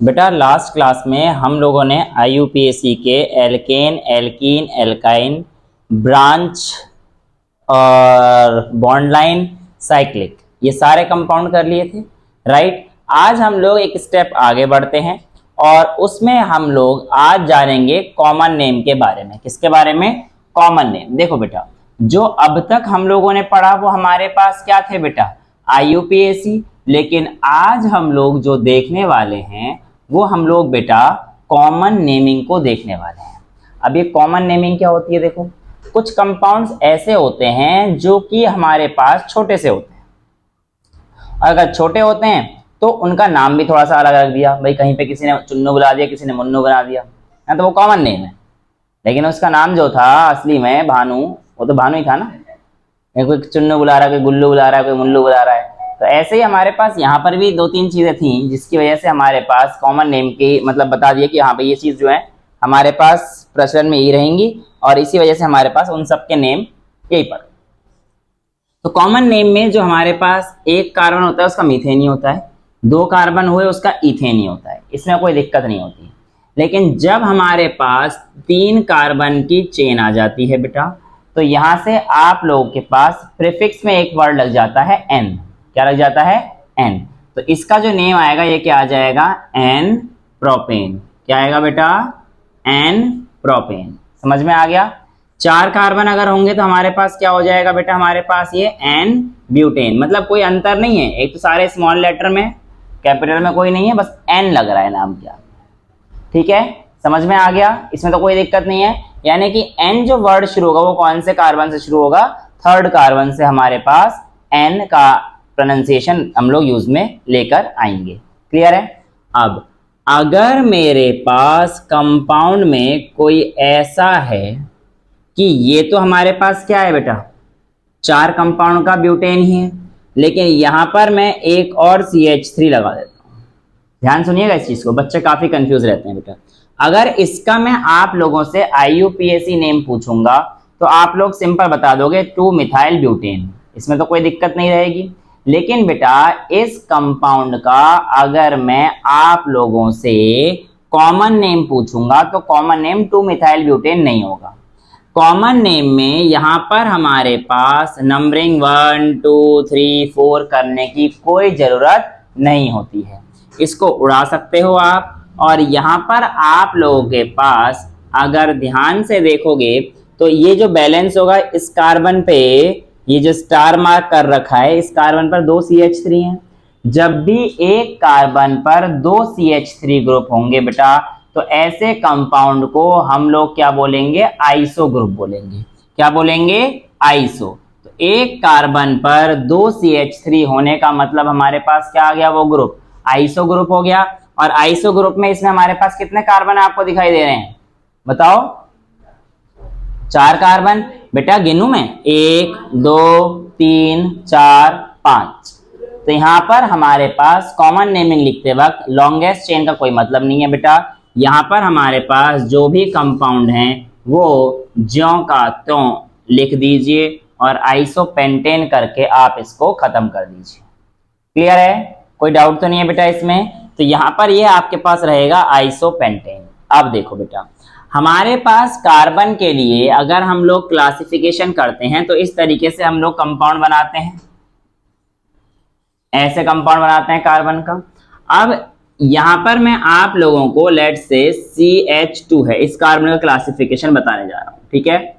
बेटा last class में हम लोगों ने IUPAC के एल्केन, एल्कीन, एल्काइन, ब्रांच और बॉन्ड लाइन, साइक्लिक ये सारे कंपाउंड कर लिए थे, राइट। आज हम लोग एक स्टेप आगे बढ़ते हैं और उसमें हम लोग आज जानेंगे कॉमन नेम के बारे में। किसके बारे में? Common name. देखो बेटा, जो अब तक हम लोगों ने पढ़ा वो हमारे पास क्या थे बेटा? IUPAC। लेकिन आज हम लोग जो देखने वाले हैं वो हम लोग बेटा कॉमन नेमिंग को देखने वाले हैं। अब ये कॉमन नेमिंग क्या होती है? देखो, कुछ कंपाउंड्स ऐसे होते हैं जो कि हमारे पास छोटे से होते हैं। अगर छोटे होते हैं तो उनका नाम भी थोड़ा सा अलग रख दिया, भाई कहीं पे किसी ने चुन्नू बुला दिया, किसी ने मुन्नू बना दिया, तो वो कॉमन नेम है। लेकिन उसका नाम जो था असली में भानु, वो तो भानु ही था ना। कोई चुन्नू बुला रहा है, कोई गुल्लू बुला रहा है, कोई मुल्लू बुला रहा है। तो ऐसे ही हमारे पास यहाँ पर भी दो तीन चीजें थी जिसकी वजह से हमारे पास कॉमन नेम की मतलब बता दिया कि हाँ भाई ये चीज जो है हमारे पास प्रचलन में ही रहेंगी और इसी वजह से हमारे पास उन सब के नेम यही पर। तो कॉमन नेम में जो हमारे पास एक कार्बन होता है उसका मीथेन ही होता है, दो कार्बन हुए उसका इथेन ही होता है, इसमें कोई दिक्कत नहीं होती। लेकिन जब हमारे पास 3 कार्बन की चेन आ जाती है बेटा, तो यहां से आप लोगों के पास प्रीफिक्स में एक वर्ड लग जाता है एन। क्या लग जाता है? एन। तो इसका जो नेम आएगा ये क्या आ जाएगा? N propane. क्या आएगा बेटा? N propane. समझ में आ गया? 4 कार्बन अगर होंगे तो हमारे पास क्या हो जाएगा बेटा? हमारे पास ये एन ब्यूटेन। मतलब कोई अंतर नहीं है, एक तो सारे स्मॉल लेटर में, कैपिटल में कोई नहीं है, बस एन लग रहा है नाम क्या। ठीक है, समझ में आ गया? इसमें तो कोई दिक्कत नहीं है। यानी कि एन जो वर्ड शुरू होगा वो कौन से कार्बन से शुरू होगा? 3rd कार्बन से हमारे पास एन का प्रोनाउंसिएशन हम लोग यूज में लेकर आएंगे। क्लियर है? अब अगर मेरे पास कंपाउंड में कोई ऐसा है कि ये तो हमारे पास क्या है बेटा? 4 कंपाउंड का ब्यूटेन ही है, लेकिन यहां पर मैं एक और CH3 लगा देता हूं। ध्यान सुनिएगा इस चीज को, बच्चे काफी कंफ्यूज रहते हैं बेटा। अगर इसका मैं आप लोगों से IUPAC नेम पूछूंगा तो आप लोग सिंपल बता दोगे 2 मिथाइल ब्यूटेन, इसमें तो कोई दिक्कत नहीं रहेगी। लेकिन बेटा इस कंपाउंड का अगर मैं आप लोगों से कॉमन नेम पूछूंगा तो कॉमन नेम 2 मिथाइल ब्यूटेन नहीं होगा। कॉमन नेम में यहां पर हमारे पास नंबरिंग 1 2 3 4 करने की कोई जरूरत नहीं होती है, इसको उड़ा सकते हो आप। और यहां पर आप लोगों के पास अगर ध्यान से देखोगे तो ये जो बैलेंस होगा इस कार्बन पे, ये जो स्टार मार्क कर रखा है इस कार्बन पर 2 CH3 हैं। जब भी एक कार्बन पर 2 CH3 ग्रुप होंगे बेटा तो ऐसे कंपाउंड को हम लोग क्या बोलेंगे? आइसो ग्रुप बोलेंगे। क्या बोलेंगे? आइसो। तो एक कार्बन पर 2 CH3 होने का मतलब हमारे पास क्या आ गया? वो ग्रुप आइसो ग्रुप हो गया। और आइसो ग्रुप में इसमें हमारे पास कितने कार्बन आपको दिखाई दे रहे हैं? बताओ। 4 कार्बन। बेटा गिनूं मैं? 1 2 3 4 5। तो यहां पर हमारे पास कॉमन नेमिंग लिखते वक्त लॉन्गेस्ट चेन का कोई मतलब नहीं है बेटा। यहां पर हमारे पास जो भी कंपाउंड हैं वो ज्यों का त्यों लिख दीजिए और आइसोपेंटेन करके आप इसको खत्म कर दीजिए। क्लियर है? कोई डाउट तो नहीं है बेटा इसमें? तो यहां पर ये आपके पास रहेगा आइसोपेंटेन। अब देखो बेटा, हमारे पास कार्बन के लिए अगर हम लोग क्लासिफिकेशन करते हैं तो इस तरीके से हम लोग कंपाउंड बनाते हैं, ऐसे कंपाउंड बनाते हैं कार्बन का। अब यहां पर मैं आप लोगों को लेट से CH2 है इस कार्बन का क्लासिफिकेशन बताने जा रहा हूं। ठीक है,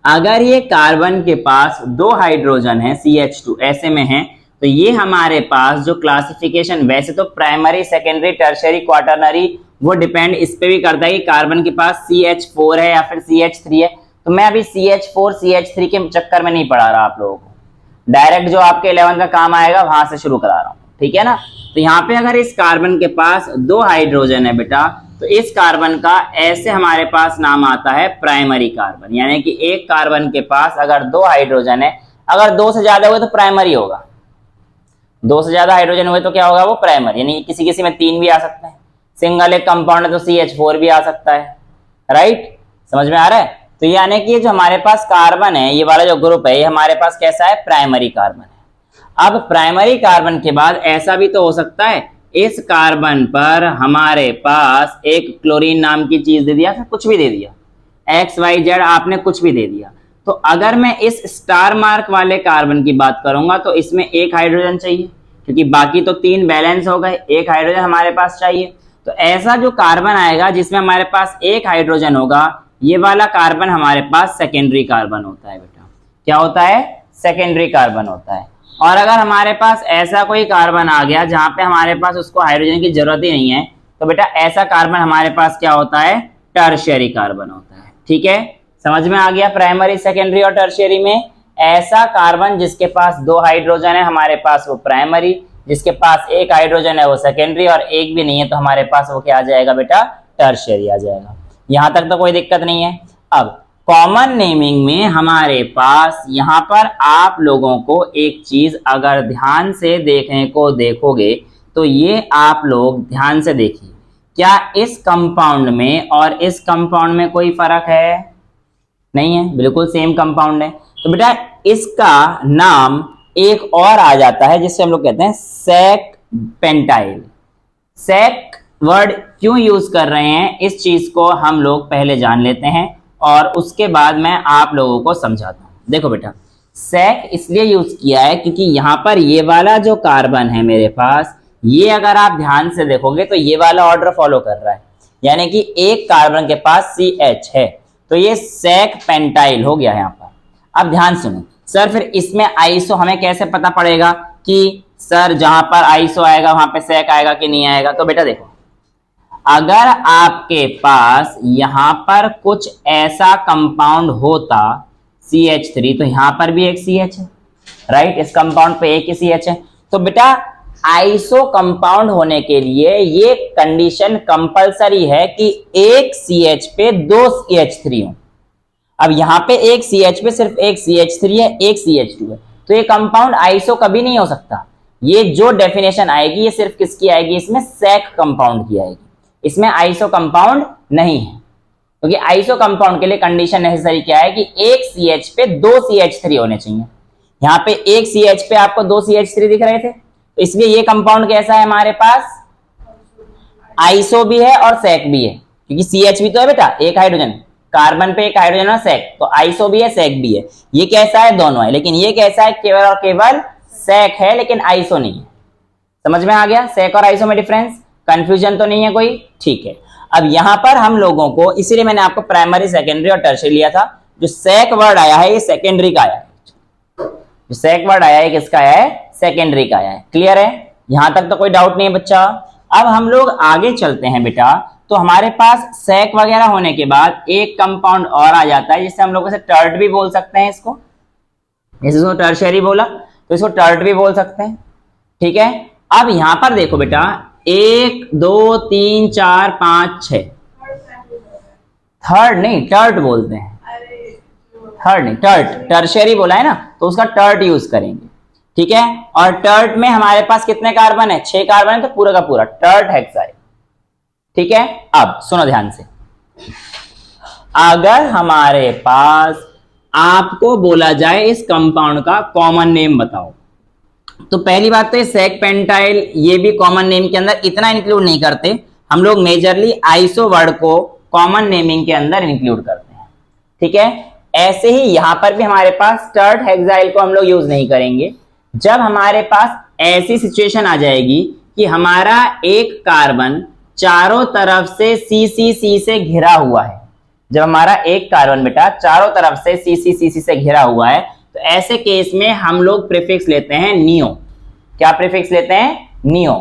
अगर ये कार्बन के पास 2 हाइड्रोजन है CH2 ऐसे में है तो ये हमारे पास जो क्लासिफिकेशन, वैसे तो प्राइमरी सेकेंडरी टर्शियरी क्वाटरनरी वो डिपेंड इस पे भी करता है कि कार्बन के पास CH4 है या फिर CH3 है। तो मैं अभी CH4 CH3 के चक्कर में नहीं पढ़ा रहा आप लोगों को, डायरेक्ट जो आपके 11 का काम आएगा वहां से शुरू करा रहा हूं। ठीक है ना? तो यहाँ पे अगर इस कार्बन के पास 2 हाइड्रोजन है बेटा तो इस कार्बन का ऐसे हमारे पास नाम आता है प्राइमरी कार्बन। यानी कि एक कार्बन के पास अगर 2 हाइड्रोजन है, अगर 2 से ज्यादा हुए तो प्राइमरी होगा, 2 से ज्यादा हाइड्रोजन हुए तो क्या होगा? वो प्राइमरी। यानी किसी किसी में 3 भी आ सकते हैं, सिंगल एक कंपाउंड है तो CH4 भी आ सकता है। राइट? समझ में आ रहा है? तो यानी कि जो हमारे पास कार्बन है, ये वाला जो ग्रुप है, ये हमारे पास कैसा है? प्राइमरी कार्बन है। अब प्राइमरी कार्बन के बाद ऐसा भी तो हो सकता है इस कार्बन पर हमारे पास एक क्लोरीन नाम की चीज दे दिया, फिर कुछ भी दे दिया, XYZ आपने कुछ भी दे दिया, तो अगर मैं इस स्टार मार्क वाले कार्बन की बात करूंगा तो इसमें एक हाइड्रोजन चाहिए, क्योंकि बाकी तो 3 बैलेंस हो गए, एक हाइड्रोजन हमारे पास चाहिए। तो ऐसा जो कार्बन आएगा जिसमें हमारे पास एक हाइड्रोजन होगा, ये वाला कार्बन हमारे पास सेकेंडरी कार्बन होता है बेटा। क्या होता है? सेकेंडरी कार्बन होता है। और अगर हमारे पास ऐसा कोई कार्बन आ गया जहां पे हमारे पास उसको हाइड्रोजन की जरूरत ही नहीं है, तो बेटा ऐसा कार्बन हमारे पास क्या होता है? टर्शियरी कार्बन होता है। ठीक है, समझ में आ गया? प्राइमरी, सेकेंडरी और टर्शियरी में ऐसा कार्बन जिसके पास 2 हाइड्रोजन है हमारे पास वो प्राइमरी, जिसके पास एक हाइड्रोजन है वो सेकेंडरी, और एक भी नहीं है तो हमारे पास वो क्या आ जाएगा बेटा? टर्शियरी आ जाएगा। यहां तक तो कोई दिक्कत नहीं है। अब कॉमन नेमिंग में हमारे पास यहां पर आप लोगों को एक चीज अगर ध्यान से देखने को देखोगे तो ये आप लोग ध्यान से देखिए, क्या इस कंपाउंड में और इस कंपाउंड में कोई फर्क है? नहीं है, बिल्कुल सेम कंपाउंड है। तो बेटा इसका नाम एक और आ जाता है जिससे हम लोग कहते हैं सेक पेंटाइल। सेक वर्ड क्यों यूज कर रहे हैं इस चीज को हम लोग पहले जान लेते हैं और उसके बाद मैं आप लोगों को समझाता हूं। देखो बेटा, सेक इसलिए यूज किया है क्योंकि यहां पर ये वाला जो कार्बन है मेरे पास, ये अगर आप ध्यान से देखोगे तो ये वाला ऑर्डर फॉलो कर रहा है, यानी कि एक कार्बन के पास CH है तो ये सेक पेंटाइल हो गया यहां पर। अब ध्यान सुनो सर, फिर इसमें आइसो हमें कैसे पता पड़ेगा कि सर जहां पर आइसो आएगा वहां पे सेक आएगा कि नहीं आएगा? तो बेटा देखो, अगर आपके पास यहां पर कुछ ऐसा कंपाउंड होता CH3, तो यहां पर भी एक CH है, राइट? इस कंपाउंड पे एक ही CH है। तो बेटा आइसो कंपाउंड होने के लिए ये कंडीशन कंपलसरी है कि एक CH पे 2 CH3 हो। अब यहां पे एक CH पे सिर्फ एक CH3 है, एक CH2 है, तो ये कंपाउंड आइसो कभी नहीं हो सकता। ये जो डेफिनेशन आएगी ये सिर्फ किसकी आएगी? इसमें सेक कंपाउंड की आएगी, इसमें आइसो कंपाउंड नहीं है। क्योंकि आइसो कंपाउंड के लिए कंडीशन नेसेसरी क्या है कि एक CH पे 2 CH3 होने चाहिए। यहां पे एक CH पे आपको 2 CH3 दिख रहे थे, तो इसलिए ये कंपाउंड कैसा है हमारे पास? आइसो भी है और सेक भी है, क्योंकि CH भी तो है बेटा, एक हाइड्रोजन, कार्बन पे एक हाइड्रोजन और सेक, तो आइसो भी है सेक भी है। ये कैसा है? दोनों है, लेकिन ये कैसा है? केवल और केवल सेक है लेकिन आइसो नहीं है। समझ में आ गया सेक और आइसो में डिफरेंस? कंफ्यूजन तो नहीं है कोई? ठीक है। अब यहां पर हम लोगों को, इसीलिए मैंने आपको प्राइमरी, सेकेंडरी और टर्शियरी लिया था। जो सेक वर्ड आया है ये सेकेंडरी का आया है, जो सेक वर्ड आया है किसका आया है? सेकेंडरी का आया है। क्लियर है? यहां तक तो कोई डाउट नहीं है बच्चा। अब हम लोग आगे चलते हैं बेटा, तो हमारे पास सेक वगैरह होने के बाद एक कंपाउंड और आ जाता है जिससे हम लोग इसे टर्ट भी बोल सकते हैं। इसको इसको टर्शियरी बोला तो इसको टर्ट भी बोल सकते हैं। ठीक है, अब यहां पर देखो बेटा, 1 2 3 4 5 6, थर्ड नहीं टर्ट बोलते हैं, थर्ड नहीं टर्ट, टर्शियरी बोला है ना, तो उसका टर्ट यूज करेंगे। ठीक है, और टर्ट में हमारे पास कितने कार्बन है? 6 कार्बन है, तो पूरा का पूरा टर्ट हेक्साइड। ठीक है, अब सुनो ध्यान से, अगर हमारे पास आपको बोला जाए इस कंपाउंड का कॉमन नेम बताओ, तो पहली बात तो ये सेक पेंटाइल ये भी कॉमन नेम के अंदर इतना इंक्लूड नहीं करते हम लोग, मेजरली आइसो वर्ड को कॉमन नेमिंग के अंदर इंक्लूड करते हैं। ठीक है, ऐसे ही यहां पर भी हमारे पास टर्ट हेक्साइल को हम लोग यूज नहीं करेंगे जब हमारे पास ऐसी सिचुएशन आ जाएगी कि हमारा एक कार्बन चारों तरफ से CCC से घिरा हुआ है। जब हमारा एक कार्बन बेटा चारों तरफ से CCC से घिरा हुआ है, तो ऐसे केस में हम लोग प्रीफिक्स लेते हैं नियो। क्या प्रीफिक्स लेते हैं? नियो।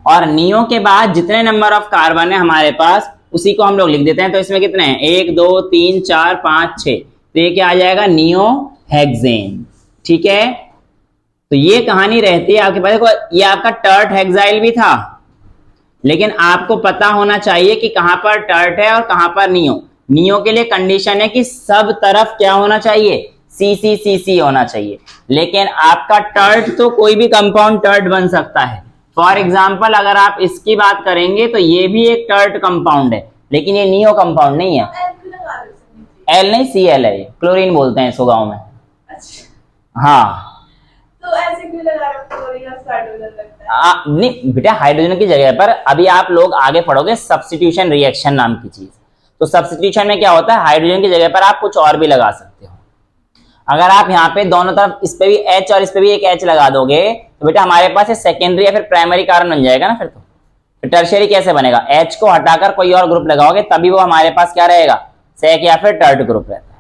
और नियो के बाद जितने नंबर ऑफ कार्बन है हमारे पास उसी को हम लोग लिख देते हैं। तो इसमें कितने हैं? 1 2 3 4 5 6, तो ये क्या आ जाएगा? Neo hexane. ठीक है, तो ये कहानी रहती है आपके पास। देखो ये आपका टर्ट हेक्साइल भी था, लेकिन आपको पता होना चाहिए कि कहां पर टर्ट है और कहां पर नियो। नियो के लिए कंडीशन है कि सब तरफ क्या होना चाहिए? CCCC होना चाहिए। लेकिन आपका टर्ट तो कोई भी कंपाउंड टर्ट बन सकता है। फॉर एग्जाम्पल अगर आप इसकी बात करेंगे तो ये भी एक टर्ट कंपाउंड है, लेकिन ये नियो कंपाउंड नहीं है। L नहीं Cl है, क्लोरीन बोलते हैं इसको गाँव में। हाँ, तो ऐसे क्यों लगा रहे हो? नहीं बेटा, हाइड्रोजन की जगह पर अभी आप लोग आगे पढ़ोगे सब्स्टिट्यूशन रिएक्शन नाम की चीज। तो सब्स्टिट्यूशन में क्या होता है, हाइड्रोजन की जगह पर आप कुछ और भी लगा सकते हो। अगर आप यहाँ पे दोनों तरफ इस पे भी H और इस पे भी एक H लगा दोगे तो बेटा हमारे पास ये सेकेंडरी या फिर प्राइमरी कार्बन बन जाएगा ना। फिर टर्शियरी कैसे बनेगा, H को हटाकर कोई और ग्रुप लगाओगे तभी वो हमारे पास क्या रहेगा, सेक या फिर टर्ड ग्रुप रहता है।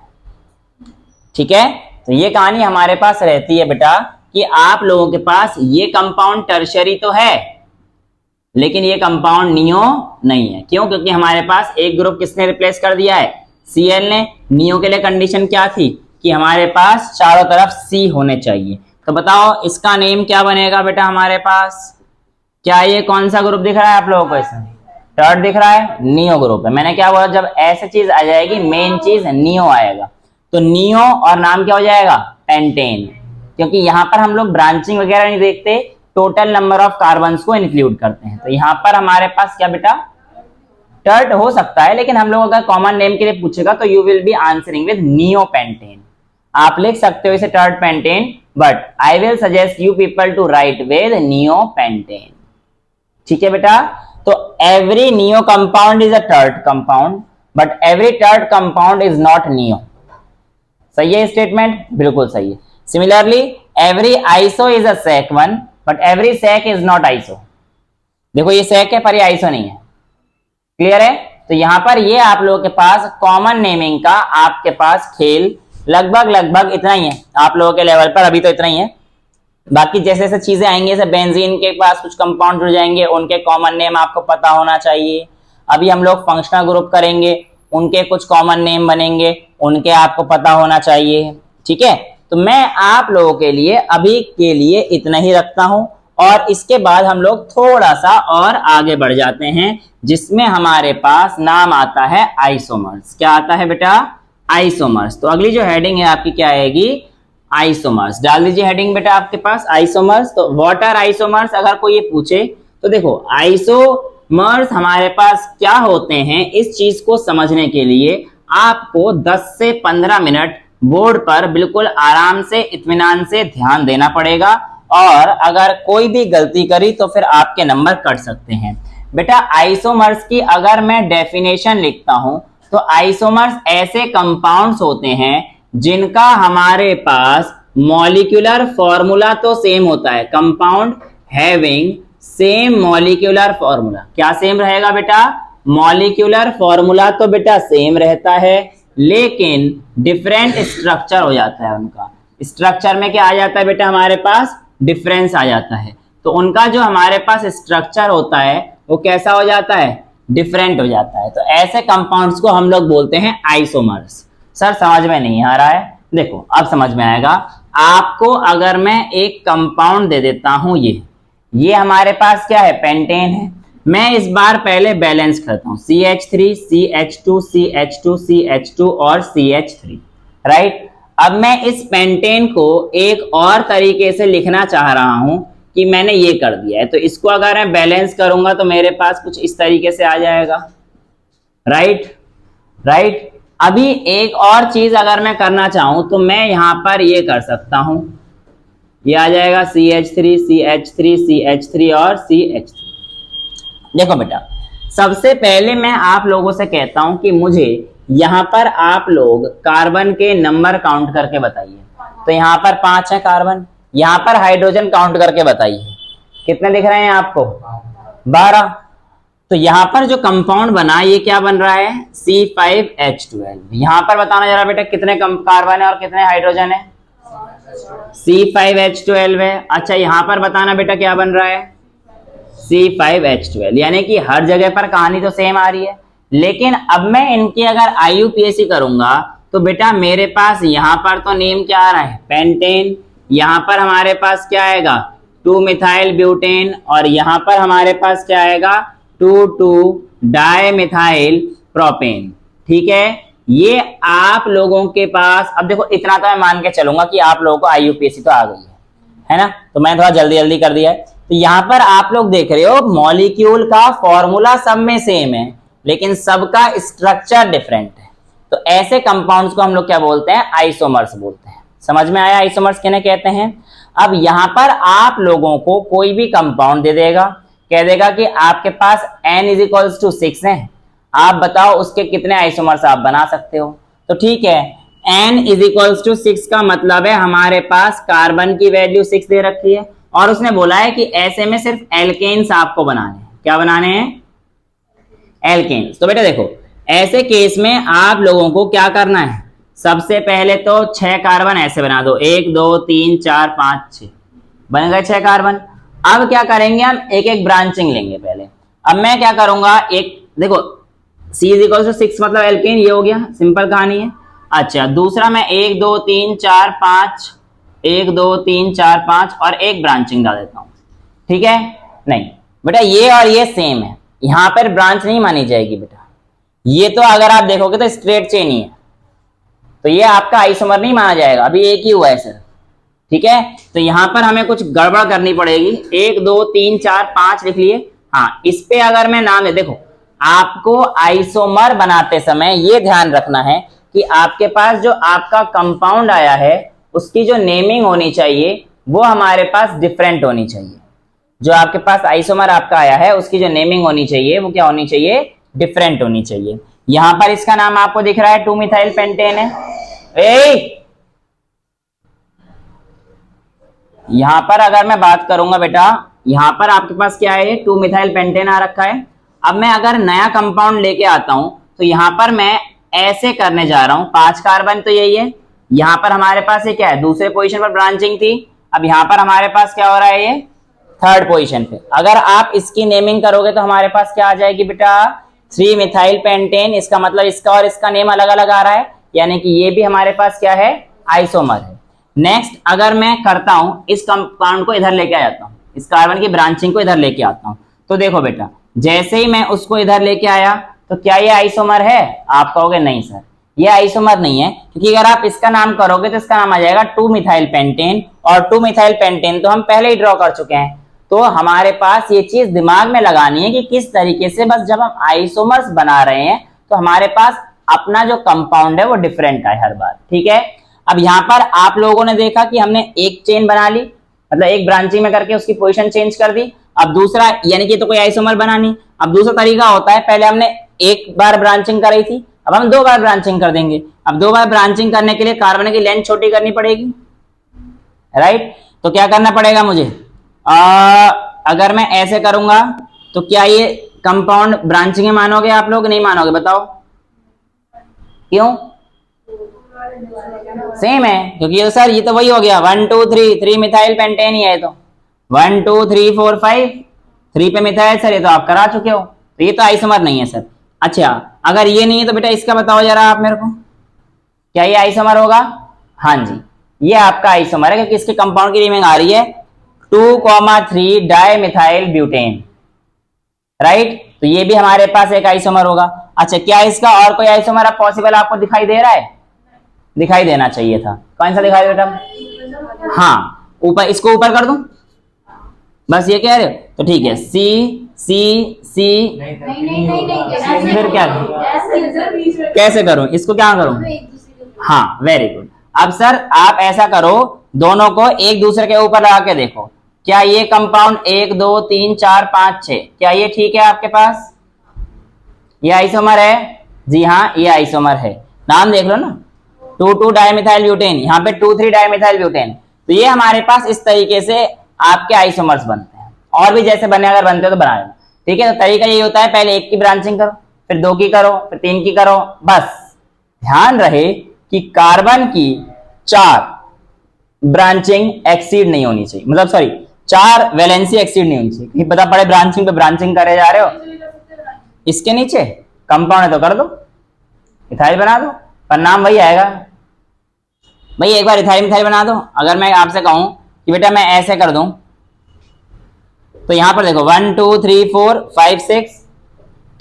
ठीक है, तो ये कहानी हमारे पास रहती है बेटा कि आप लोगों के पास ये कंपाउंड टर्शियरी तो है लेकिन ये कंपाउंड नियो नहीं है। क्यों? क्योंकि हमारे पास एक ग्रुप किसने रिप्लेस कर दिया है, Cl ने। नियो के लिए कंडीशन क्या थी कि हमारे पास चारों तरफ C होने चाहिए। तो बताओ इसका नेम क्या बनेगा बेटा हमारे पास। क्या ये कौन सा ग्रुप दिख रहा है आप लोगों को, इसमें टर्ड दिख रहा है, नियो ग्रुप है। मैंने क्या बोला, जब ऐसी चीज आ जाएगी मेन चीज नियो आएगा तो नियो और नाम क्या हो जाएगा, पेंटेन। क्योंकि यहाँ पर हम लोग ब्रांचिंग वगैरह नहीं देखते, टोटल नंबर ऑफ कार्बन्स को इंक्लूड करते हैं। तो यहाँ पर हमारे पास क्या बेटा, टर्ड हो सकता है, लेकिन हम लोग अगर कॉमन नेम के लिए पूछेगा तो you will be answering with neo pentane. आप लिख सकते हो इसे tert pentane, but I will suggest you people to write with neo pentane. ठीक है बेटा, तो every neo compound is a tert compound but every tert compound is not neo. सही है स्टेटमेंट, बिल्कुल सही है। Similarly every iso is a sec one but every sec is not iso. देखो ये सेक है पर ये आइसो नहीं है। क्लियर है? तो यहां पर ये आप लोगों के पास कॉमन नेमिंग का आपके पास खेल लगभग इतना ही है आप लोगों के लेवल पर, अभी तो इतना ही है। बाकी जैसे जैसे चीजें आएंगी, जैसे बेंजीन के पास कुछ कंपाउंड जुड़ जाएंगे, उनके कॉमन नेम आपको पता होना चाहिए। अभी हम लोग फंक्शनल ग्रुप करेंगे, उनके कुछ कॉमन नेम बनेंगे, उनके आपको पता होना चाहिए। ठीक है, तो मैं आप लोगों के लिए अभी के लिए इतना ही रखता हूं और इसके बाद हम लोग थोड़ा सा और आगे बढ़ जाते हैं जिसमें हमारे पास नाम आता है आइसोमर्स। क्या आता है बेटा, आइसोमर्स। तो अगली जो हेडिंग है आपकी क्या आएगी, आइसोमर्स। डाल दीजिए हेडिंग बेटा आपके पास आइसोमर्स। तो व्हाट आर आइसोमर्स अगर कोई ये पूछे तो देखो आइसोमर्स हमारे पास क्या होते हैं, इस चीज को समझने के लिए आपको 10 से 15 मिनट बोर्ड पर बिल्कुल आराम से इत्मीनान से ध्यान देना पड़ेगा, और अगर कोई भी गलती करी तो फिर आपके नंबर कट सकते हैं। बेटा आइसोमर्स की अगर मैं डेफिनेशन लिखता हूं तो आइसोमर्स ऐसे कंपाउंड्स होते हैं जिनका हमारे पास मॉलिक्यूलर फॉर्मूला तो सेम होता है। Compound having same molecular formula. क्या सेम रहेगा बेटा, मॉलिक्यूलर फॉर्मूला तो बेटा सेम रहता है लेकिन डिफरेंट स्ट्रक्चर हो जाता है। उनका स्ट्रक्चर में क्या आ जाता है बेटा, हमारे पास डिफरेंस आ जाता है। तो उनका जो हमारे पास स्ट्रक्चर होता है वो कैसा हो जाता है, डिफरेंट हो जाता है। तो ऐसे कंपाउंड्स को हम लोग बोलते हैं आइसोमर्स। सर समझ में नहीं आ रहा है, देखो अब समझ में आएगा आपको। अगर मैं एक कंपाउंड दे देता हूं, ये हमारे पास क्या है, पेंटेन है। मैं इस बार पहले बैलेंस करता हूं, CH3 CH2 CH2 CH2 और CH3, राइट। अब मैं इस पेंटेन को एक और तरीके से लिखना चाह रहा हूं कि मैंने ये कर दिया है, तो इसको अगर मैं बैलेंस करूंगा तो मेरे पास कुछ इस तरीके से आ जाएगा, राइट। अभी एक और चीज अगर मैं करना चाहूं तो मैं यहां पर ये कर सकता हूं, ये आ जाएगा CH3 CH3 CH3 और CH3। देखो बेटा सबसे पहले मैं आप लोगों से कहता हूं कि मुझे यहां पर आप लोग कार्बन के नंबर काउंट करके बताइए। तो यहां पर 5 है कार्बन, यहां पर हाइड्रोजन काउंट करके बताइए कितने दिख रहे हैं आपको, 12। तो यहां पर जो कंपाउंड बना ये क्या बन रहा है, C5H12। यहां पर बताना जरा बेटा कितने कार्बन है और कितने हाइड्रोजन है, C5H12 है। अच्छा यहां पर बताना बेटा क्या बन रहा है, C5H12। यानी कि हर जगह पर कहानी तो सेम आ रही है, लेकिन अब मैं इनकी अगर IUPAC करूंगा तो बेटा मेरे पास यहां पर तो नेम क्या आ रहा है, पेंटेन। यहां पर हमारे पास क्या आएगा, 2-मिथाइल ब्यूटेन, और यहां पर हमारे पास क्या आएगा, 2,2-डाइमिथाइल प्रोपेन। ठीक है, ये आप लोगों के पास, अब देखो इतना तो मैं मान के चलूंगा कि आप लोगों को IUPAC तो आ गई है ना, तो मैं थोड़ा जल्दी कर दिया है। तो यहां पर आप लोग देख रहे हो मॉलिक्यूल का फॉर्मूला सब में सेम है लेकिन सबका स्ट्रक्चर डिफरेंट है। तो ऐसे कंपाउंड्स को हम लोग क्या बोलते हैं, आइसोमर्स बोलते हैं। समझ में आया आइसोमर्स किन्हें कहते हैं। अब यहाँ पर आप लोगों को कोई भी कंपाउंड दे देगा, कह देगा कि आपके पास n इज इक्वल्स टू 6 है, आप बताओ उसके कितने आइसोमर्स आप बना सकते हो। तो ठीक है, n इज इक्वल्स टू 6 का मतलब है हमारे पास कार्बन की वैल्यू 6 दे रखी है और उसने बोला है कि ऐसे में सिर्फ एल्केन्स आपको बनाने हैं। क्या बनाने हैं? एल्केन्स। तो बेटा देखो, ऐसे केस में आप लोगों को क्या करना है, सबसे पहले तो 6 कार्बन ऐसे बना दो, 1 2 3 4 5 6 बन गए 6 कार्बन। अब क्या करेंगे, हम एक एक ब्रांचिंग लेंगे पहले। अब मैं क्या करूंगा, एक देखो C इज इक्वल टू 6 मतलब एल्केन, ये हो गया, सिंपल कहानी है। अच्छा, दूसरा मैं 1 2 3 4 5 1 2 3 4 5 और एक ब्रांचिंग डाल देता हूं। ठीक है, नहीं बेटा ये और ये सेम है, यहां पर ब्रांच नहीं मानी जाएगी बेटा। ये तो अगर आप देखोगे तो स्ट्रेट चेन ही है, तो ये आपका आइसोमर नहीं माना जाएगा, अभी एक ही हुआ है सर। ठीक है, तो यहां पर हमें कुछ गड़बड़ करनी पड़ेगी। 1 2 3 4 5 लिख लिए। हाँ, इस पे अगर मैं नाम ले, देखो आपको आइसोमर बनाते समय ये ध्यान रखना है कि आपके पास जो आपका कंपाउंड आया है उसकी जो नेमिंग होनी चाहिए वो हमारे पास डिफरेंट होनी चाहिए। जो आपके पास आइसोमर आपका आया है उसकी जो नेमिंग होनी चाहिए वो क्या होनी चाहिए, डिफरेंट होनी चाहिए। यहां पर इसका नाम आपको दिख रहा है 2 मिथाइल पेंटेन है। यहां पर अगर मैं बात करूंगा बेटा, यहां पर आपके पास क्या है, 2 मिथाइल पेंटेन आ रखा है। अब मैं अगर नया कंपाउंड लेके आता हूं तो यहां पर मैं ऐसे करने जा रहा हूं, 5 कार्बन तो यही है, यहां पर हमारे पास ये क्या है, दूसरे पोजीशन पर ब्रांचिंग थी। अब यहां पर हमारे पास क्या हो रहा है, ये थर्ड पोजीशन पे। अगर आप इसकी नेमिंग करोगे तो हमारे पास क्या आ जाएगी बेटा, 3 मिथाइल पेंटेन। इसका मतलब इसका और इसका नेम अलग अलग आ रहा है, यानी कि ये भी हमारे पास क्या है, आइसोमर है। नेक्स्ट अगर मैं करता हूं, इस कंपाउंड को इधर लेके आ जाता हूं, इस कार्बन की ब्रांचिंग को इधर लेके आता हूं, तो देखो बेटा जैसे ही मैं उसको इधर लेके आया तो क्या ये आइसोमर है? आप कहोगे नहीं सर ये आइसोमर नहीं है, क्योंकि अगर आप इसका नाम करोगे तो इसका नाम आ जाएगा 2 मिथाइल पेंटेन, और 2 मिथाइल पेंटेन तो हम पहले ही ड्रॉ कर चुके हैं। तो हमारे पास ये चीज दिमाग में लगानी है कि किस तरीके से बस जब हम आइसोमर्स बना रहे हैं तो हमारे पास अपना जो कंपाउंड है वो डिफरेंट है हर बार। ठीक है, अब यहां पर आप लोगों ने देखा कि हमने एक चेन बना ली, मतलब एक ब्रांचिंग में करके उसकी पोजीशन चेंज कर दी। अब दूसरा, यानी कि तो कोई आइसोमर बना नहीं। अब दूसरा तरीका होता है, पहले हमने एक बार ब्रांचिंग कराई थी, अब हम 2 बार ब्रांचिंग कर देंगे। अब 2 बार ब्रांचिंग करने के लिए कार्बन की लेंथ छोटी करनी पड़ेगी, राइट। तो क्या करना पड़ेगा मुझे, अगर मैं ऐसे करूंगा तो क्या ये कंपाउंड ब्रांचिंग में मानोगे आप लोग, नहीं मानोगे? बताओ क्यों? सेम है, क्योंकि ये सर ये तो वही हो गया 1 2 3 मिथाइल पेंटेन ही है, तो 1 2 3 4 5 3 पे मिथाइल सर, ये तो आप करा चुके हो, तो ये तो आइसोमर नहीं है सर। अच्छा, अगर ये नहीं है तो बेटा इसका बताओ जरा आप मेरे को, क्या ये आइसोमर होगा? हाँ जी, ये आपका आइसोमर है, क्योंकि इसके कंपाउंड की नेमिंग आ रही है 2,3 डाई मिथाइल ब्यूटेन, राइट। तो ये भी हमारे पास एक आइसोमर होगा। अच्छा, क्या इसका और कोई आइसोमर अब पॉसिबल आपको दिखाई दे रहा है? दिखाई देना चाहिए था, कौन सा दिखाई दे रहा है? हाँ, ऊपर, इसको ऊपर कर दूं, बस ये कह रहे हो, तो ठीक है, सी सी सी, नहीं, फिर क्या, कैसे करूं इसको, क्या करूं? हाँ, वेरी गुड। अब सर आप ऐसा करो, दोनों को एक दूसरे के ऊपर लगा के देखो, क्या ये कंपाउंड 1 2 3 4 5 6, क्या ये ठीक है आपके पास? ये आइसोमर है? जी हाँ, ये आइसोमर है। नाम देख लो ना, 2 2 डाइमिथाइल ब्यूटेन, यहाँ पे 2 3 डाइमिथाइल ब्यूटेन। तो ये हमारे पास इस तरीके से आपके आइसोमर्स बनते हैं, और भी जैसे बने अगर बनते हो तो बना लेना। ठीक है, तो तरीका यही होता है, पहले एक की ब्रांचिंग करो, फिर 2 की करो, फिर 3 की करो। बस ध्यान रहे कि कार्बन की 4 ब्रांचिंग एक्सीड नहीं होनी चाहिए, मतलब सॉरी 4 वैलेंसी एक्सीड नहीं होनी चाहिए। पता पड़े ब्रांचिंग पे ब्रांचिंग करे जा रहे हो, इसके नीचे कंपाउंड है तो कर दो, इथाइल बना दो, पर नाम वही आएगा भाई। एक बार इथाइल मिथाइल बना दो। अगर मैं आपसे कहूं कि बेटा मैं ऐसे कर दूं, तो यहां पर देखो 1 2 3 4 5 6,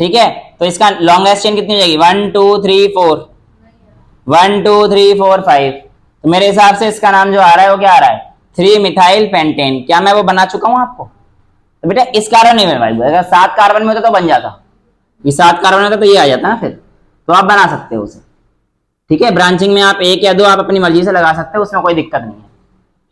ठीक है, तो इसका लॉन्गेस्ट चेन कितनी हो जाएगी, 1 2 3 4, 1 2 3 4 5। तो मेरे हिसाब से इसका नाम जो आ रहा है वो क्या आ रहा है, 3 मिथाइल पेंटेन। क्या मैं वो बना चुका हूं आपको? तो बेटा इस कार्बन नहीं बन पाएगा, अगर 7 कार्बन में होता तो बन जाता, ये 7 कार्बन होता तो ये आ जाता ना, फिर तो आप बना सकते हो उसे। ठीक है, ब्रांचिंग में आप 1 या 2 आप अपनी मर्जी से लगा सकते हो, उसमें कोई दिक्कत नहीं है।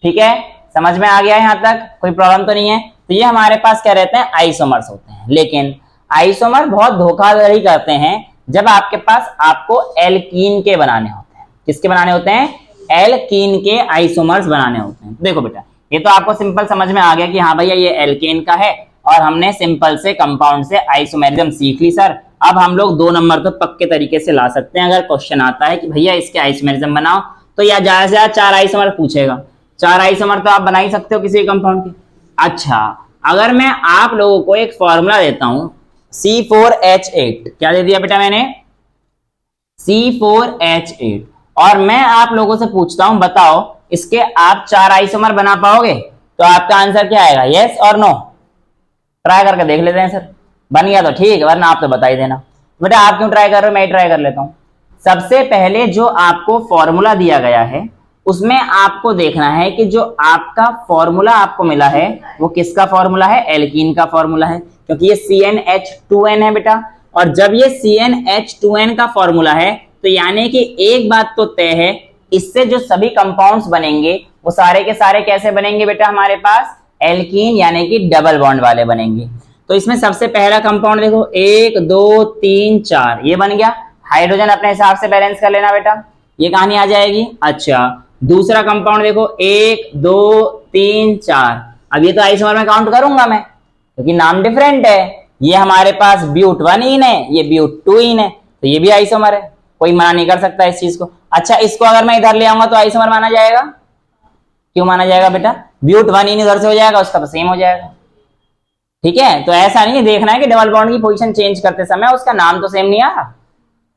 ठीक है, समझ में आ गया यहाँ तक? कोई प्रॉब्लम तो नहीं है? तो ये हमारे पास क्या रहते हैं, आइसोमर्स होते हैं। लेकिन आइसोमर बहुत धोखाधड़ी करते हैं जब आपके पास आपको एल्कीन के बनाने होते हैं। किसके बनाने होते हैं? एल्कीन के आइसोमर्स बनाने होते हैं। देखो बेटा, ये तो आपको सिंपल समझ में आ गया कि हाँ भैया ये एल्केन का है, और हमने सिंपल से कंपाउंड से आइसोमेरिज्म सीख ली सर। अब हम लोग 2 नंबर तो पक्के तरीके से ला सकते हैं। अगर क्वेश्चन आता है कि भैया इसके आइसोमेरिज्म बनाओ, तो या ज्यादा से ज्यादा 4 आइसोमर पूछेगा। 4 आइसोमर तो आप बना ही सकते हो किसी कंपाउंड की। अच्छा, अगर मैं आप लोगों को एक फॉर्मूला देता हूं C4H8, क्या दे दिया बेटा मैंने? C4H8, और मैं आप लोगों से पूछता हूं बताओ इसके आप 4 आइसोमर बना पाओगे? तो आपका आंसर क्या आएगा, यस और नो? ट्राई करके देख लेते हैं सर, बन गया तो ठीक है, वरना आप तो बता ही देना। बेटा आप क्यों ट्राई कर रहे हो, मैं ही ट्राई कर लेता हूं। सबसे पहले जो आपको फॉर्मूला दिया गया है उसमें आपको देखना है कि जो आपका फॉर्मूला आपको मिला है वो किसका फॉर्मूला है? एल्कीन का फॉर्मूला है, क्योंकि ये CnH2n है बेटा। और जब ये CnH2n का फॉर्मूला है तो यानी कि एक बात तो तय है, इससे जो सभी कंपाउंड्स बनेंगे वो सारे के सारे कैसे बनेंगे बेटा? हमारे पास एल्कीन यानी कि डबल बॉन्ड वाले बनेंगे। तो इसमें सबसे पहला कंपाउंड देखो, 1 2 3 4, ये बन गया। हाइड्रोजन अपने हिसाब से बैलेंस कर लेना बेटा, ये कहानी आ जाएगी। अच्छा, दूसरा कंपाउंड देखो, 1 2 3 4। अब ये तो आइसोमर में काउंट करूंगा मैं, क्योंकि नाम डिफरेंट है। ये हमारे पास ब्यूट-1इन है, ये ब्यूट-2इन है, तो ये भी आइसोमर है, कोई मना नहीं कर सकता इस चीज को। अच्छा, इसको अगर मैं इधर ले आऊंगा तो आइसोमर माना जाएगा? क्यों माना जाएगा बेटा? ब्यूट-1इन इधर से हो जाएगा, उसका तो सेम हो जाएगा। ठीक है, तो ऐसा नहीं है, देखना है कि डबल बॉन्ड की पोजीशन चेंज करते समय उसका नाम तो सेम नहीं आ रहा।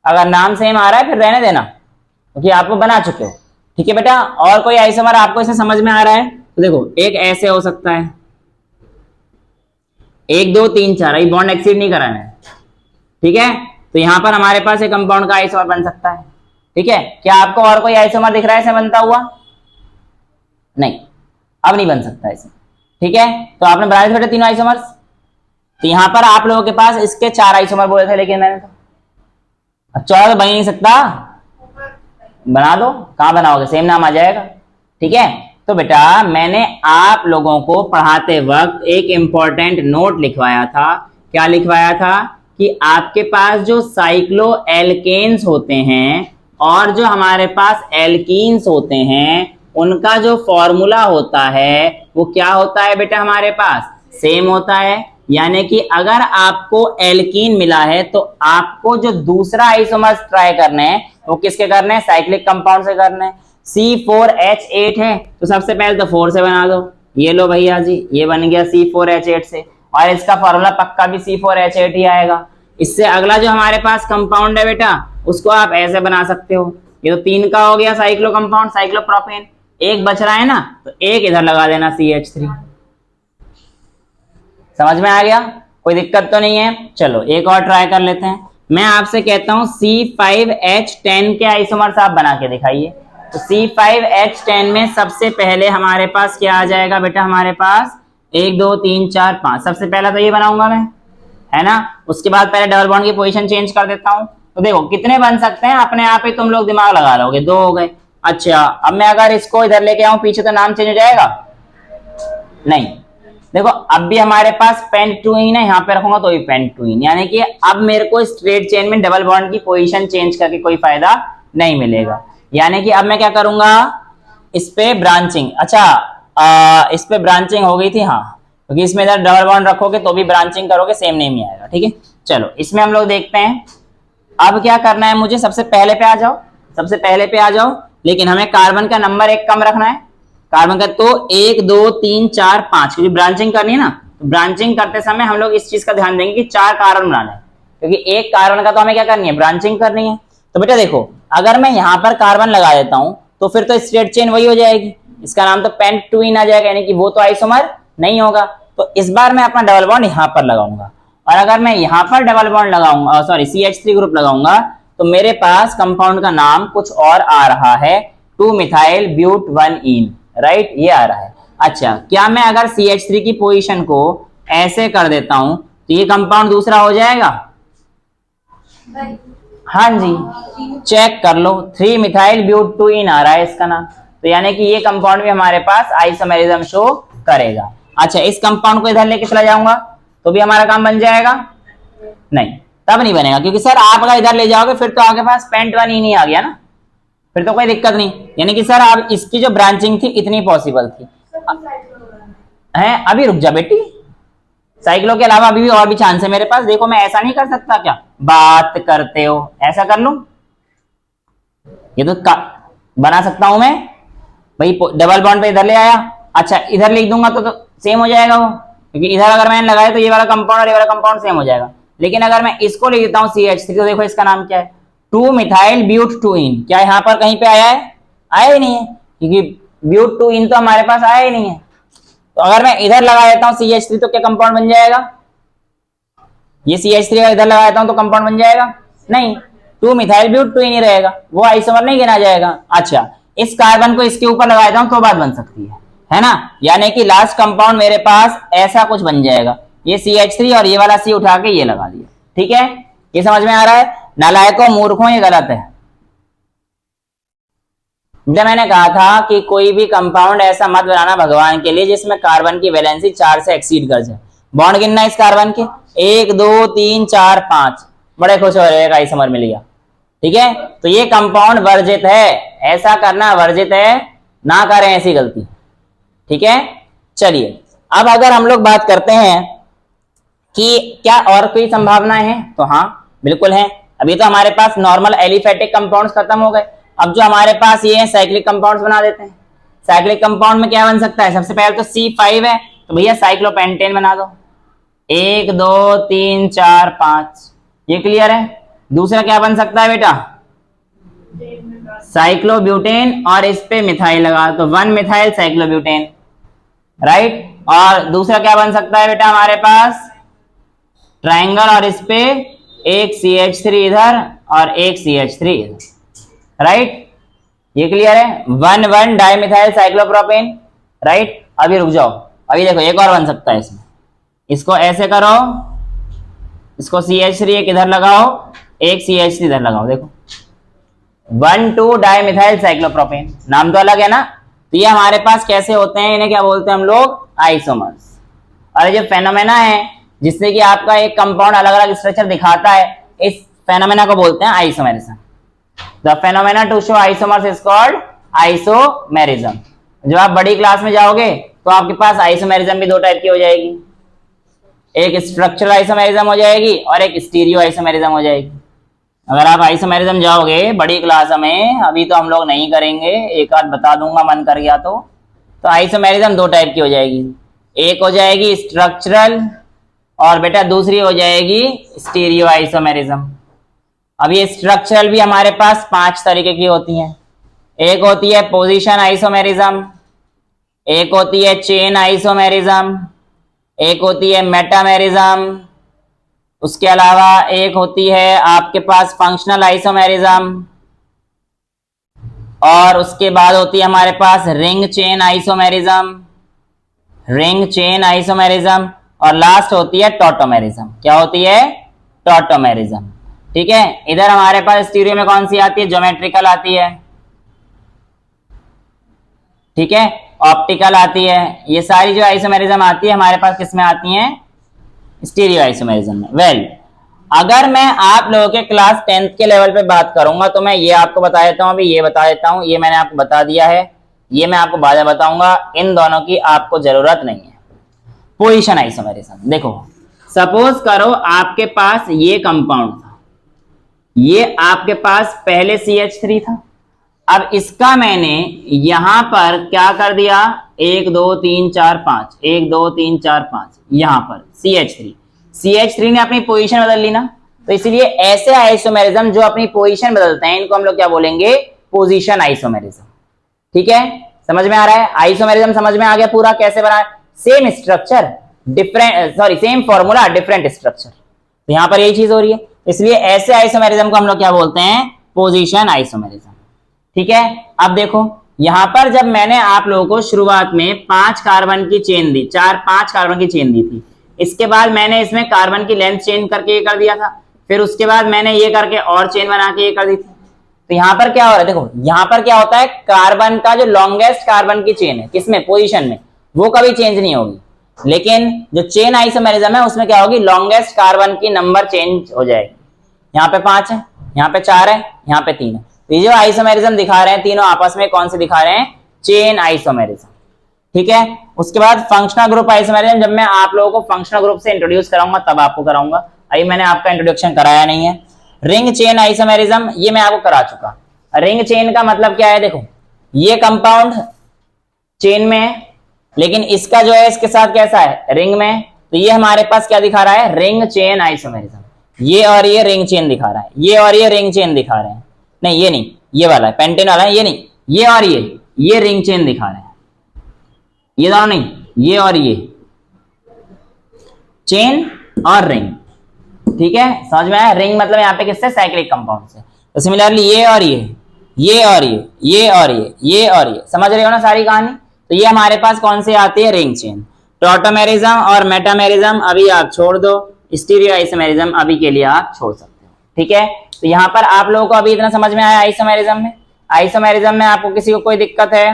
अगर नाम सेम आ रहा है फिर रहने देना, क्योंकि आपको बना चुके हो। ठीक है बेटा, और कोई आइसोमर आपको इसे समझ में आ रहा है? तो देखो, एक ऐसे हो सकता है, 1 2 3 4, ये बॉन्ड एक्सीड नहीं कराना है। ठीक है, तो यहां पर हमारे पास एक कंपाउंड का आइसोमर बन सकता है। ठीक है, क्या आपको और कोई आइसोमर दिख रहा है ऐसे बनता हुआ? नहीं, अब नहीं बन सकता ऐसे। ठीक है, तो आपने बना दिए बेटा तीनों आइसोमर्स। तो यहां पर आप लोगों के पास इसके 4 आइसोमर बोले थे, लेकिन मैंने तो चौथा तो बन ही नहीं सकता। बना दो, कहां बनाओगे, सेम नाम आ जाएगा। ठीक है, तो बेटा मैंने आप लोगों को पढ़ाते वक्त एक इंपॉर्टेंट नोट लिखवाया था। क्या लिखवाया था? कि आपके पास जो साइक्लो एल्केन्स होते हैं और जो हमारे पास एल्कीन्स होते हैं, उनका जो फॉर्मूला होता है वो क्या होता है बेटा? हमारे पास सेम होता है। यानी कि अगर आपको एल्कीन मिला है तो आपको जो दूसरा आइसोमर्स ट्राई करने हैं वो किसके करने हैं? साइक्लिक कंपाउंड से करने हैं। C4H8 है तो सबसे पहले तो 4 से बना दो। ये लो भैया जी, ये बन गया C4H8 से, और इसका फॉर्मूला पक्का भी C4H8 ही आएगा। इससे अगला जो हमारे पास कंपाउंड है बेटा, उसको आप ऐसे बना सकते हो। ये तो 3 का हो गया साइक्लो कंपाउंड, साइक्लोप्रोपेन। एक बच रहा है ना, तो एक इधर लगा देना CH3। समझ में आ गया? कोई दिक्कत तो नहीं है? चलो एक और ट्राई कर लेते हैं। मैं आपसे कहता हूं C5H10 के आइसोमर्स आप बना के दिखाइए। तो C5H10 में सबसे पहले हमारे पास क्या आ जाएगा बेटा? हमारे पास 1 2 3 4 5। सबसे पहला तो ये बनाऊंगा मैं, है ना। उसके बाद पहले डबल बॉन्ड की पोजीशन चेंज कर देता हूं। तो देखो कितने बन सकते हैं, अपने आप ही तुम लोग दिमाग लगा लोगे। 2 हो गए। अच्छा, अब मैं अगर इसको इधर लेके आऊं पीछे, तो नाम चेंज हो जाएगा? नहीं। देखो अब भी हमारे पास पेंटुइन है, यहां पे रखूंगा तो भी पेंटुइन, यानी कि अब मेरे को स्ट्रेट चेन में डबल बॉन्ड की पोजीशन चेंज करके कोई फायदा नहीं मिलेगा। यानी कि अब मैं क्या करूंगा, इस पे ब्रांचिंग। अच्छा, इस पे ब्रांचिंग हो गई थी, हाँ, क्योंकि इसमें इधर डबल बॉन्ड रखोगे तो भी ब्रांचिंग करोगे, सेम नहीं आएगा। ठीक है, चलो इसमें हम लोग देखते हैं अब क्या करना है मुझे। सबसे पहले पे आ जाओ, सबसे पहले पे आ जाओ, लेकिन हमें कार्बन का नंबर 1 कम रखना है। कार्बन का तो 1 2 3 4 5, क्योंकि ब्रांचिंग करनी है ना, तो ब्रांचिंग करते समय हम लोग इस चीज का ध्यान देंगे कि 4 कार्बन बनाना है, क्योंकि एक कार्बन का तो हमें क्या करनी है, ब्रांचिंग करनी है। तो बेटा देखो, अगर मैं यहाँ पर कार्बन लगा देता हूं तो फिर तो स्ट्रेट चेन वही हो जाएगी, इसका नाम तो पेंटुइन आ जाएगा, यानी कि वो तो आइसोमर नहीं होगा। तो इस बार मैं अपना डबल बॉन्ड यहाँ पर लगाऊंगा, और अगर मैं यहाँ पर डबल बॉन्ड लगाऊंगा, सॉरी CH3 ग्रुप लगाऊंगा, तो मेरे पास कंपाउंड का नाम कुछ और आ रहा है, 2-मिथाइल ब्यूट-1-इन, राइट, ये आ रहा है। अच्छा, क्या मैं अगर CH3 की पोजीशन को ऐसे कर देता हूं तो ये कंपाउंड दूसरा हो जाएगा? हाँ जी, चेक कर लो, 3-मिथाइल ब्यूट-2-इन आ रहा है इसका नाम। तो यानी कि ये कंपाउंड भी हमारे पास आइसोमेरिज्म शो करेगा। अच्छा, इस कंपाउंड को इधर लेके चला जाऊंगा तो भी हमारा काम बन जाएगा? नहीं, तब नहीं बनेगा, क्योंकि सर आप अगर इधर ले जाओगे फिर तो आपके पास पेंट वन ही नहीं आ गया ना, फिर तो कोई दिक्कत नहीं। यानी कि सर आप इसकी जो ब्रांचिंग थी इतनी पॉसिबल थी है। अभी रुक जा बेटी, साइक्लो के अलावा अभी भी और भी चांस है मेरे पास। देखो मैं ऐसा नहीं कर सकता क्या, बात करते हो ऐसा कर लूं, ये तो बना सकता हूं मैं भाई। डबल बॉन्ड पे इधर ले आया, अच्छा इधर लिख दूंगा तो सेम हो जाएगा वो, क्योंकि इधर अगर मैंने लगाया तो ये वाला कंपाउंड और ये वाला कंपाउंड सेम हो जाएगा। लेकिन अगर मैं इसको लिख देता हूं CH3, तो देखो इसका नाम क्या है, 2-मिथाइल ब्यूट-2-इन। क्या यहाँ पर कहीं पे आया है? आया ही नहीं है, क्योंकि ब्यूट-2-इन तो हमारे पास आया ही नहीं है। तो अगर मैं इधर लगा देता हूं CH3 तो क्या कंपाउंड बन जाएगा? ये CH3 इधर लगा देता हूं तो कंपाउंड बन जाएगा? नहीं, 2-मिथाइल ब्यूट-2-इन ही रहेगा, वो आइसोमर नहीं गिना जाएगा। अच्छा, इस कार्बन को इसके ऊपर लगा देता हूं तो बात बन सकती है ना। यानी कि लास्ट कंपाउंड मेरे पास ऐसा कुछ बन जाएगा, ये CH3 और ये वाला C उठा के ये लगा दिया। ठीक है, ये समझ में आ रहा है? नालायकों, मूर्खों, ये गलत है। जब मैंने कहा था कि कोई भी कंपाउंड ऐसा मत बनाना भगवान के लिए जिसमें कार्बन की वैलेंसी 4 से एक्सीड कर जाए। बॉन्ड गिनना इस कार्बन के 1 2 3 4 5, बड़े खुश हो रहे, आइसोमर मिल गया। ठीक है, तो ये कंपाउंड वर्जित है, ऐसा करना वर्जित है, ना करें ऐसी गलती। ठीक है, चलिए अब अगर हम लोग बात करते हैं कि क्या और कोई संभावनाएं हैं, तो हाँ बिल्कुल है। अभी तो हमारे पास नॉर्मल एलिफेटिक कंपाउंड्स खत्म हो गए, अब जो हमारे पास ये है साइक्लिक कंपाउंड्स बना देते हैं। साइक्लिक कंपाउंड में क्या बन सकता है? सबसे पहले तो C5 है, तो भैया साइक्लोपेंटेन बना दो, 1 2 3 4 5, ये क्लियर है। दूसरा क्या बन सकता है बेटा? साइक्लोब्यूटेन, और इस पे मिथाइल लगा तो 1 मिथाइल साइक्लोब्यूटेन, राइट। और दूसरा क्या बन सकता है बेटा हमारे पास? ट्रायंगल, और इस पे एक CH3 इधर और एक CH3 इधर, राइट। ये क्लियर है। 1 डाइमिथाइल साइक्लोप्रोपेन, राइट। अभी रुक जाओ, अभी देखो एक और बन सकता है इसमें, इसको ऐसे करो, इसको CH3 एक इधर लगाओ, एक CH3 इधर लगाओ, देखो 1,2 डाइमिथाइल साइक्लोप्रोपेन, नाम तो अलग है ना। तो ये हमारे पास कैसे होते हैं, इन्हें क्या बोलते हैं हम लोग? आइसोमर्स। और जो फेनोमेना है जिससे कि आपका एक कंपाउंड अलग अलग स्ट्रक्चर दिखाता है, इस फेनोमेना को बोलते हैं isomerism. The phenomena to show isomers is called isomerism. जब आप बड़ी क्लास में जाओगे तो आपके पास आइसोमेरिज्म भी 2 टाइप की हो जाएगी, एक स्ट्रक्चरल आइसोमेरिज्म हो जाएगी और एक स्टीरियो आइसोमेरिज्म हो जाएगी। अगर आप आइसोमेरिज्म जाओगे बड़ी क्लास में, अभी तो हम लोग नहीं करेंगे, एक आध बता दूंगा मन कर गया तो आइसोमेरिज्म 2 टाइप की हो जाएगी, एक हो जाएगी स्ट्रक्चरल और बेटा दूसरी हो जाएगी स्टीरियो आइसोमेरिज्म। अब ये स्ट्रक्चरल भी हमारे पास 5 तरीके की होती हैं। एक होती है पोजीशन आइसोमेरिज्म, एक होती है चेन आइसोमेरिज्म, एक होती है मेटामेरिज्म, उसके अलावा एक होती है आपके पास फंक्शनल आइसोमेरिज्म, और उसके बाद होती है हमारे पास ring chain isomerism, ring chain isomerism, और लास्ट होती है टॉटोमेरिज्म। क्या होती है? टॉटोमेरिज्म। ठीक है, इधर हमारे पास स्टीरियो में कौन सी आती है? ज्योमेट्रिकल आती है, ठीक है, ऑप्टिकल आती है। ये सारी जो आइसोमेरिज्म आती है हमारे पास किस में आती हैं? स्टीरियो आइसोमेरिज्म में। वेल, अगर मैं आप लोगों के क्लास 10th के लेवल पे बात करूंगा तो मैं ये आपको बता देता हूं, अभी ये बता देता हूं, ये मैंने आपको बता दिया है, ये मैं आपको बाद में बताऊंगा, इन दोनों की आपको जरूरत नहीं है। पोजीशन आइसोमेरिज्म, देखो सपोज करो आपके पास ये कंपाउंड था, ये आपके पास पहले CH3 था, अब इसका मैंने यहां पर क्या कर दिया? 1 2 3 4 5, 1 2 3 4 5, यहां पर CH3 ने अपनी पोजीशन बदल ली ना, तो इसलिए ऐसे आइसोमेरिज्म जो अपनी पोजीशन बदलते हैं इनको हम लोग क्या बोलेंगे? Position isomerism. ठीक है, समझ में आ रहा है? आइसोमेरिज्म समझ में आ गया पूरा कैसे बना? Same structure different, sorry same formula different structure, तो यहां पर यही चीज हो रही है, इसलिए ऐसे आइसोमेरिज्म को हम लोग क्या बोलते हैं? Position isomerism. ठीक है, अब देखो यहां पर जब मैंने आप लोगों को शुरुआत में 5 कार्बन की चेन दी, 5 कार्बन की चेन दी थी, इसके बाद मैंने इसमें कार्बन की लेंथ चेंज करके ये कर दिया था, फिर उसके बाद मैंने ये करके और चेन बना के ये कर दी थी। तो यहाँ पर क्या हो रहा है, देखो यहाँ पर क्या होता है, कार्बन का जो लॉन्गेस्ट कार्बन की चेन है किसमें, पोजीशन में, वो कभी चेंज नहीं होगी। लेकिन जो चेन आइसोमेरिज्म है उसमें क्या होगी, लॉन्गेस्ट कार्बन की नंबर चेंज हो जाएगी। यहाँ पे 5 है, यहाँ पे 4 है, यहाँ पे 3 है। तो ये जो आइसोमेरिज्म दिखा रहे हैं तीनों आपस में कौन से दिखा रहे हैं, चेन आइसोमेरिज्म। ठीक है, उसके बाद फंक्शनल ग्रुप आइसोमेरिज्म, जब मैं आप लोगों को फंक्शनल ग्रुप से इंट्रोड्यूस कराऊंगा तब आपको कराऊंगा, अभी मैंने आपका इंट्रोडक्शन कराया नहीं है। रिंग चेन आइसोमेरिज्म ये मैं आपको करा चुका। रिंग चेन का मतलब क्या है, देखो ये कंपाउंड चेन में है, लेकिन इसका जो है इसके साथ कैसा है, रिंग में। तो ये हमारे पास क्या दिखा रहा है, रिंग चेन आइसोमेरिज्म। ये और ये रिंग चेन दिखा रहा है, ये और ये रिंग चेन दिखा रहे हैं, नहीं ये नहीं, ये वाला है पेंटेन वाला है, ये नहीं, ये और ये रिंग चेन दिखा रहे हैं, ये दोनों नहीं, ये और ये चेन और रिंग। ठीक है, समझ में आया। रिंग मतलब यहाँ पे किससे, साइक्लिक कंपाउंड से। तो सिमिलरली ये और ये और ये और ये और ये, समझ रहे हो ना सारी कहानी। तो ये हमारे पास कौन सी आती है, रिंग चेन। टॉटोमेरिज्म और मेटामेरिज्म अभी आप छोड़ दो, स्टीरियो आइसोमेरिज्म अभी के लिए आप छोड़ सकते हो। ठीक है, तो यहाँ पर आप लोगों को अभी इतना समझ में आया आइसोमेरिज्म में। आइसोमेरिज्म में आपको किसी को कोई दिक्कत है,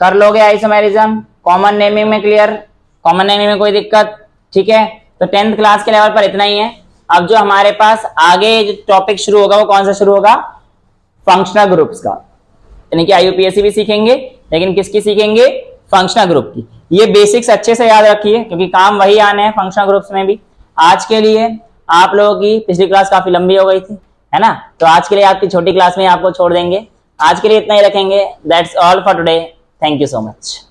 कर लोगे आइसोमेरिज्म, कॉमन नेमिंग में क्लियर, कॉमन नेमिंग में कोई दिक्कत। ठीक है, तो 10th क्लास के लेवल पर इतना ही है। अब जो हमारे पास आगे जो टॉपिक शुरू होगा वो कौन सा शुरू होगा, फंक्शनल ग्रुप्स का, यानी कि IUPAC भी सीखेंगे, लेकिन किसकी सीखेंगे, फंक्शनल ग्रुप की। ये बेसिक्स अच्छे से याद रखिए क्योंकि काम वही आने हैं फंक्शनल ग्रुप्स में भी। आज के लिए आप लोगों की पिछली क्लास काफी लंबी हो गई थी, है ना, तो आज के लिए आपकी छोटी क्लास में आपको छोड़ देंगे। आज के लिए इतना ही रखेंगे। That's all for today, thank you so much.